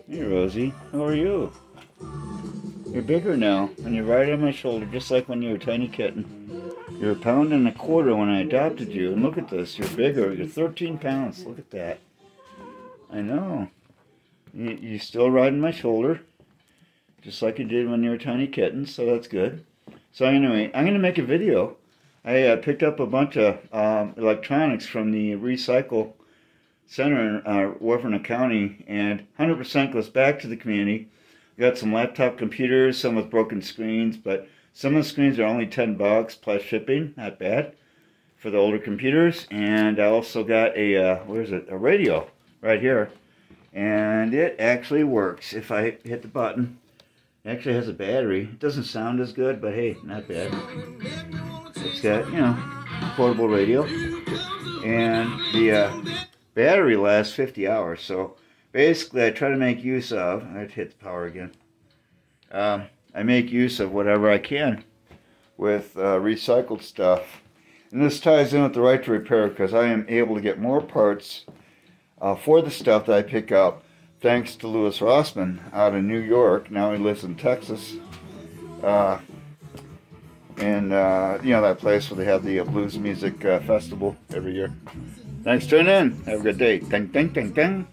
Hey Rosie, how are you? You're bigger now, and you're right on my shoulder, just like when you were a tiny kitten. You're a pound and a quarter when I adopted you, and look at this, you're bigger. You're 13 pounds, look at that. I know. You still riding my shoulder, just like you did when you were a tiny kitten, so that's good. So anyway, I'm going to make a video. I picked up a bunch of electronics from the recycle center in Warren County, and 100% goes back to the community. Got some laptop computers, some with broken screens, but some of the screens are only $10 plus shipping, not bad for the older computers. And I also got a a radio right here, and it actually works. If I hit the button, it actually has a battery. It doesn't sound as good, but hey, not bad. It's got, portable radio, and the battery lasts 50 hours. So basically, I try to make use of, I'd hit the power again, I make use of whatever I can with recycled stuff. And this ties in with the right to repair, because I am able to get more parts for the stuff that I pick up, thanks to Louis Rossmann out in New York. Now he lives in Texas. That place where they have the blues music festival every year. Thanks for tuning in. Have a good day. Ding, ding, ding, ding.